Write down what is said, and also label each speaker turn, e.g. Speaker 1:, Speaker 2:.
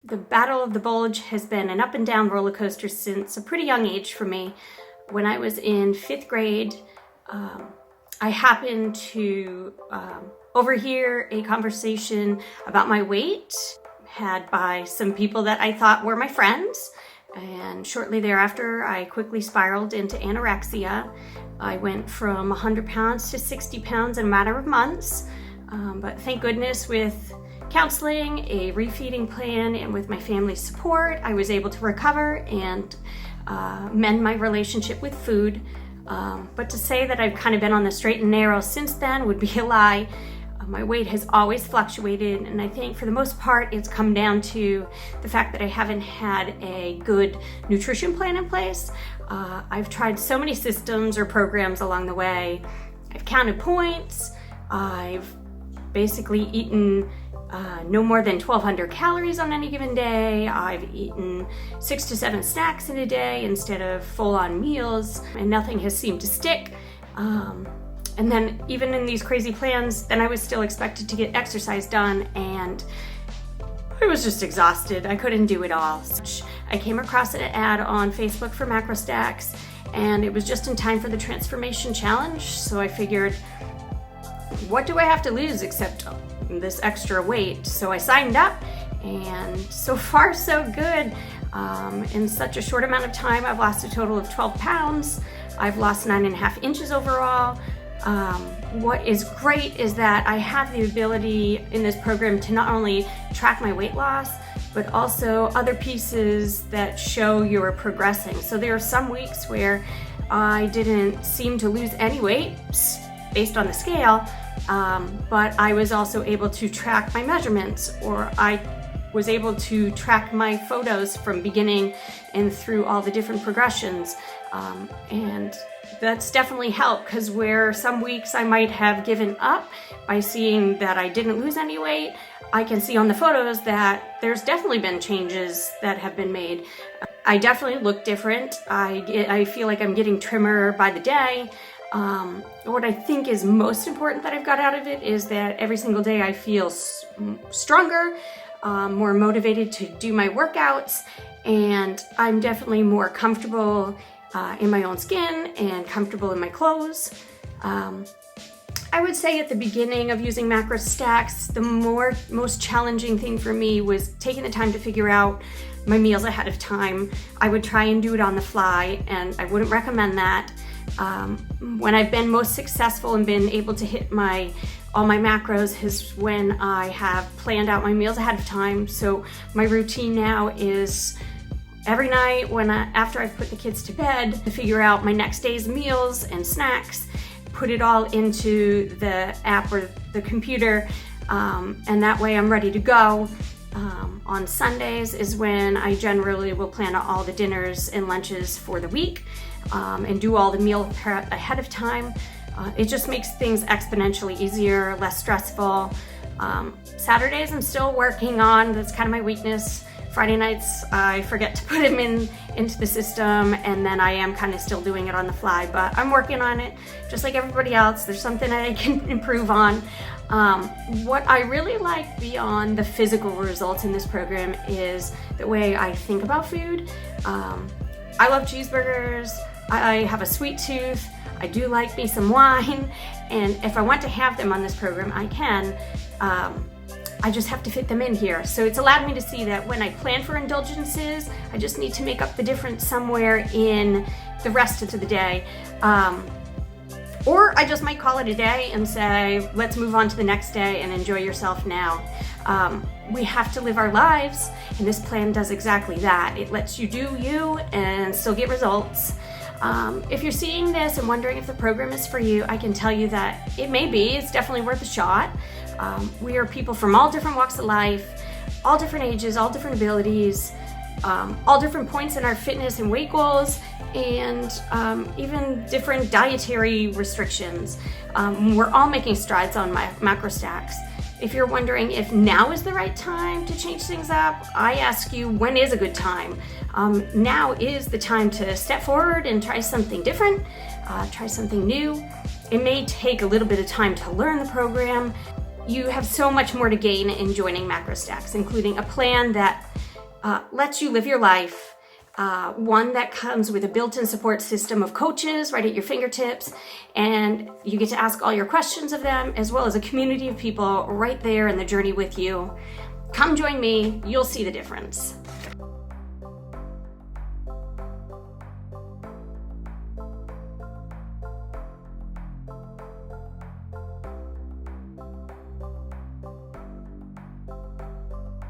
Speaker 1: The battle of the bulge has been an up and down roller coaster since a pretty young age for me. When I was in 5th grade, I happened to overhear a conversation about my weight had by some people that I thought were my friends. And shortly thereafter, I quickly spiraled into anorexia. I went from 100 pounds to 60 pounds in a matter of months. But thank goodness, with counseling, a refeeding plan, and with my family's support, I was able to recover and mend my relationship with food. But to say that I've kind of been on the straight and narrow since then would be a lie. My weight has always fluctuated, and I think for the most part it's come down to the fact that I haven't had a good nutrition plan in place. I've tried so many systems or programs along the way. I've counted points. I've basically eaten no more than 1,200 calories on any given day. I've eaten 6 to 7 snacks in a day instead of full-on meals, and nothing has seemed to stick. And then even in these crazy plans, then I was still expected to get exercise done, and I was just exhausted. I couldn't do it all. I came across an ad on Facebook for Macrostax, and it was just in time for the Transformation Challenge. So I figured, what do I have to lose except this extra weight? So I signed up, and so far so good. In such a short amount of time, I've lost a total of 12 pounds. I've lost 9.5 inches overall. What is great is that I have the ability in this program to not only track my weight loss, but also other pieces that show you're progressing. So there are some weeks where I didn't seem to lose any weight based on the scale, but I was also able to track my measurements, or I was able to track my photos from beginning and through all the different progressions. And that's definitely helped, because where some weeks I might have given up by seeing that I didn't lose any weight, I can see on the photos that there's definitely been changes that have been made. I definitely look different. I feel like I'm getting trimmer by the day. What I think is most important that I've got out of it is that every single day I feel stronger, more motivated to do my workouts, and I'm definitely more comfortable in my own skin and comfortable in my clothes. I would say at the beginning of using Macrostax, the most challenging thing for me was taking the time to figure out my meals ahead of time. I would try and do it on the fly, and I wouldn't recommend that. When I've been most successful and been able to hit all my macros is when I have planned out my meals ahead of time. So my routine now is every night after I've put the kids to bed, to figure out my next day's meals and snacks, put it all into the app or the computer, and that way I'm ready to go. On Sundays is when I generally will plan out all the dinners and lunches for the week, and do all the meal prep ahead of time. It just makes things exponentially easier, less stressful. Saturdays I'm still working on, that's kind of my weakness. Friday nights I forget to put them into the system, and then I am kind of still doing it on the fly, but I'm working on it just like everybody else. There's something that I can improve on. What I really like beyond the physical results in this program is the way I think about food. I love cheeseburgers. I have a sweet tooth. I do like me some wine, and if I want to have them on this program, I can. I just have to fit them in here. So it's allowed me to see that when I plan for indulgences, I just need to make up the difference somewhere in the rest of the day. Or I just might call it a day and say, let's move on to the next day and enjoy yourself now. We have to live our lives, and this plan does exactly that. It lets you do you and still get results. If you're seeing this and wondering if the program is for you, I can tell you that it may be. It's definitely worth a shot. We are people from all different walks of life, all different ages, all different abilities, all different points in our fitness and weight goals, and even different dietary restrictions. We're all making strides on Macrostax. If you're wondering if now is the right time to change things up, I ask you, when is a good time? Now is the time to step forward and try something different, try something new. It may take a little bit of time to learn the program. You have so much more to gain in joining Macrostax, including a plan that lets you live your life. One that comes with a built-in support system of coaches right at your fingertips, and you get to ask all your questions of them, as well as a community of people right there in the journey with you. Come join me, you'll see the difference.